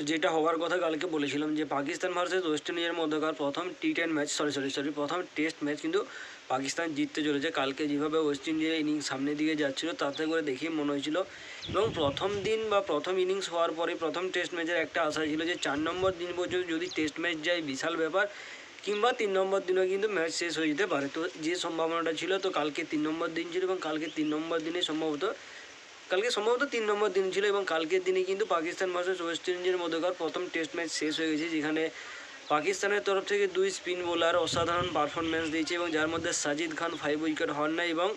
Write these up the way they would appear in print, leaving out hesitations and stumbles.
যেটা হওয়ার কথা কালকে বলেছিলাম যে পাকিস্তান ভার্সেস ওয়েস্ট ইন্ডিজের মধ্যকার প্রথম টি10 ম্যাচ সরি প্রথম টেস্ট ম্যাচ কিন্তু পাকিস্তান জিততে চলেছে। কালকে যেভাবে ওয়েস্ট ইন্ডিজের ইনিংস সামনের দিকে যাচ্ছিলো তাতে করে দেখেই মনে হয়েছিল, এবং প্রথম দিন বা প্রথম ইনিংস হওয়ার পরে প্রথম টেস্ট ম্যাচের একটা আশা ছিল যে 4 নম্বর দিন পর্যন্ত যদি টেস্ট ম্যাচ যায় বিশাল ব্যাপার, কিংবা 3 নম্বর দিনও কিন্তু ম্যাচ শেষ হয়ে যেতে পারে। তো যে সম্ভাবনাটা ছিল, তো কালকে 3 নম্বর দিন ছিল এবং কালকে 3 নম্বর দিনে সম্ভবত 3 নম্বর দিন ছিল, এবং কালকের দিনে কিন্তু পাকিস্তান ভার্সেস ওয়েস্ট ইন্ডিজের মধ্যকার প্রথম টেস্ট ম্যাচ শেষ হয়ে গেছে, যেখানে পাকিস্তানের তরফ থেকে 2 স্পিন বোলার অসাধারণ পারফরমেন্স দিয়েছে, এবং যার মধ্যে সাজিদ খান 5 উইকেট হন নেয় এবং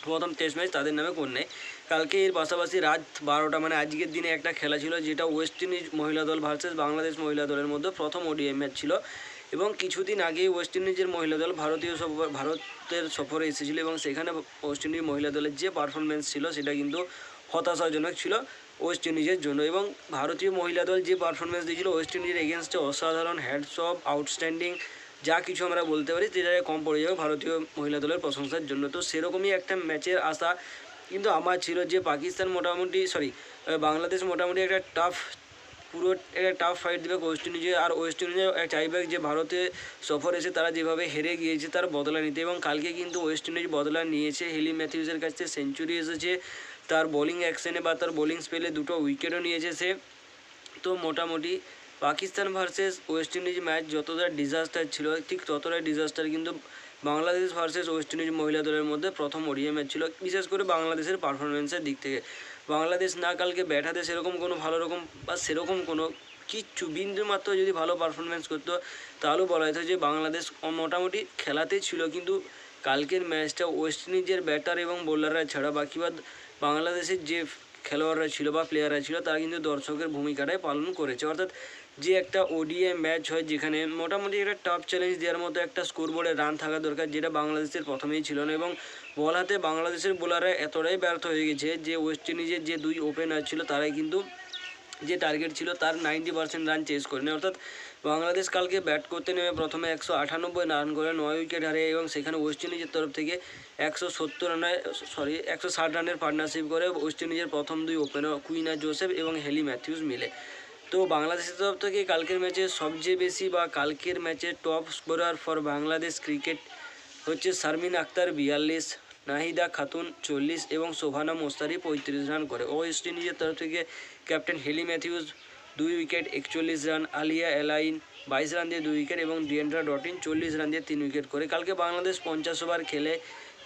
প্রথম টেস্ট ম্যাচ তাদের নামে করে নেয়। কালকে এর পাশাপাশি রাত 12টা মানে আজকের দিনে একটা খেলা ছিল, যেটা ওয়েস্ট ইন্ডিজ মহিলা দল ভার্সেস বাংলাদেশ মহিলা দলের মধ্যে প্রথম ওডিআই ম্যাচ ছিল। এবং কিছুদিন আগেই ওয়েস্ট ইন্ডিজের মহিলা দল ভারতের সফরে এসেছিলো, এবং সেখানে ওয়েস্ট ইন্ডিজ মহিলা দলের যে পারফরমেন্স ছিল সেটা কিন্তু হতাশাজনক ছিল ওয়েস্ট ইন্ডিজের জন্য। এবং ভারতীয় মহিলা দল যে পারফরমেন্স দিয়েছিল ওয়েস্ট ইন্ডিজের এগেনস্টে অসাধারণ, হ্যাটস অফ, আউটস্ট্যান্ডিং, যা কিছু আমরা বলতে পারি সেটাকে কম পড়ে যাবে ভারতীয় মহিলা দলের প্রশংসার জন্য। তো সেরকমই একটা ম্যাচের আশা কিন্তু আমার ছিল, যে বাংলাদেশ মোটামুটি একটা টাফ ফাইট দেবে ওয়েস্ট ইন্ডিজে। আর ওয়েস্ট ইন্ডিজে চাইবে যে ভারতে সফর এসে তারা যেভাবে হেরে গিয়েছে তার বদলা নিতে, এবং কালকে কিন্তু ওয়েস্ট ইন্ডিজ বদলা নিয়েছে। হেলি ম্যাথিউসের কাছ থেকে সেঞ্চুরি এসেছে, তার বোলিং অ্যাকশনে বা তার বোলিং স্পেলে 2টো উইকেটও নিয়েছে সে। তো মোটামুটি Pakistan versus West Indies match যতটা ডিজাস্টার ছিল, ঠিক ততটাই ডিজাস্টার কিন্তু বাংলাদেশ ভার্সেস ওয়েস্ট ইন্ডিজ মহিলা দলের মধ্যে প্রথম ওডিআই ম্যাচ ছিল, বিশেষ করে বাংলাদেশের পারফরমেন্সের দিক থেকে। বাংলাদেশ না কালকে ব্যাট হাতে সেরকম কোনো কিচ্ছু বিন্দুমাত্র যদি ভালো পারফরমেন্স করতো তাহলেও বলা যেত যে বাংলাদেশ মোটামুটি খেলাতেই ছিল। কিন্তু কালকের ম্যাচটা ওয়েস্ট ইন্ডিজের ব্যাটার এবং বোলাররা ছাড়া বাংলাদেশের যে খেলোয়াড়রা ছিল বা প্লেয়াররা ছিল তারা কিন্তু দর্শকের ভূমিকাটাই পালন করেছে। অর্থাৎ যে একটা ওডিআই ম্যাচ হয় যেখানে মোটামুটি একটা টাফ চ্যালেঞ্জ দেওয়ার মতো একটা স্কোরবোর্ডে রান থাকা দরকার, যেটা বাংলাদেশের প্রথমেই ছিল না। এবং বল হাতে বাংলাদেশের বোলাররা এতটাই ব্যর্থ হয়ে গেছে যে ওয়েস্ট ইন্ডিজের যে 2 ওপেনার ছিল তারাই কিন্তু যে টার্গেট ছিল তার 90% রান চেস করে নেয়। অর্থাৎ বাংলাদেশ কালকে ব্যাট করতে নেমে প্রথমে 198 রান করে 9 উইকেট হারে, এবং সেখানে ওয়েস্ট ইন্ডিজের তরফ থেকে 160 রানের পার্টনারশিপ করে ওয়েস্ট ইন্ডিজের প্রথম 2 ওপেনার কুইনা জোসেফ এবং হেলি ম্যাথিউস মিলে। তো বাংলাদেশের তরফ থেকে কালকের ম্যাচে সবচেয়ে বেশি বা কালকের ম্যাচে top scorer for Bangladesh cricket হচ্ছে শারমিন আক্তার 42, নাহিদা খাতুন 40 এবং শোভানা মোস্তারি 35 রান করে। ওয়েস্ট ইন্ডিজের তরফ থেকে captain Hayley Matthews 2 wicket 41 run, Aaliyah Alleyne 22 run দিয়ে 2 উইকেট এবং ডিয়েন্ড্রা ডটিন 40 রান দিয়ে 3 উইকেট করে। কালকে বাংলাদেশ 50 ওভার খেলে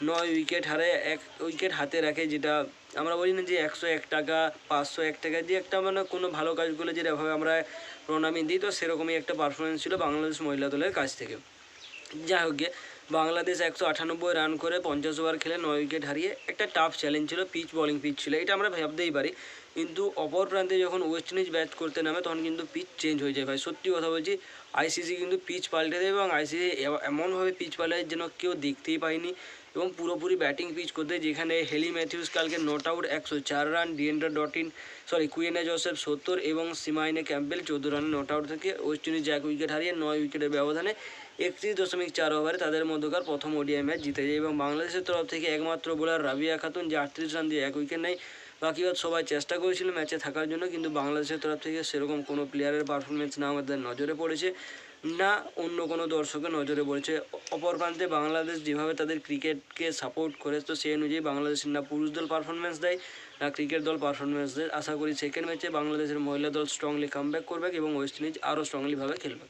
9 উইকেট হারে 1 উইকেট হাতে রাখে, যেটা আমরা বলি না যে 101 টাকা 501 টাকা দিয়ে একটা মানে কোনো ভালো কাজ করলে যেভাবে আমরা প্রণামী দিই, তো সেরকমই একটা পারফরমেন্স ছিল বাংলাদেশ মহিলা দলের কাছ থেকে। যাই হোক গিয়ে বাংলাদেশ 198 রান করে 50 ওভার খেলে 9 উইকেট হারিয়ে একটা টাফ চ্যালেঞ্জ ছিল, বোলিং পিচ ছিল, এটা আমরা ভাবতেই পারি। কিন্তু অপর প্রান্তে যখন ওয়েস্ট ইন্ডিজ ব্যাট করতে নামে তখন কিন্তু পিচ চেঞ্জ হয়ে যায় ভাই, সত্যি কথা বলছি। আইসিসি কিন্তু পিচ পাল্টে দেয়, এবং আইসিসি এমনভাবে পিচ পাল্টায় যেন কেউ দেখতেই পায়নি, এবং পুরোপুরি ব্যাটিং পিচ করতে, যেখানে হেলি ম্যাথিউস কালকে নট আউট 104 রান, কুইনা জোসেফ 70 এবং সিমাইনে ক্যাম্পবেল 14 রানে নট আউট থেকে ওয়েস্ট ইন্ডিজ 1 উইকেট হারিয়ে 9 উইকেটের ব্যবধানে 31.4 ওভারে তাদের মধ্যকার প্রথম ওডিআই ম্যাচ জিতে যায়। এবং বাংলাদেশের তরফ থেকে একমাত্র বোলার রাবিয়া খাতুন যে 38 রান দিয়ে 1 উইকেট নেয়। বাকিবার সবাই চেষ্টা করেছিল ম্যাচে থাকার জন্য, কিন্তু বাংলাদেশের তরফ থেকে সেরকম কোনো প্লেয়ারের পারফরমেন্স না আমাদের নজরে পড়েছে, না অন্য কোনো দর্শকের নজরে পড়েছে। অপর প্রান্তে বাংলাদেশ যেভাবে তাদের ক্রিকেটকে সাপোর্ট করে, তো সেই অনুযায়ী বাংলাদেশের না পুরুষ দল পারফরমেন্স দেয় না ক্রিকেট দল পারফরমেন্স দেয়। আশা করি সেকেন্ড ম্যাচে বাংলাদেশের মহিলা দল স্ট্রংলি কামব্যাক করবে এবং ওয়েস্ট ইন্ডিজ আরও স্ট্রংলিভাবে খেলবে।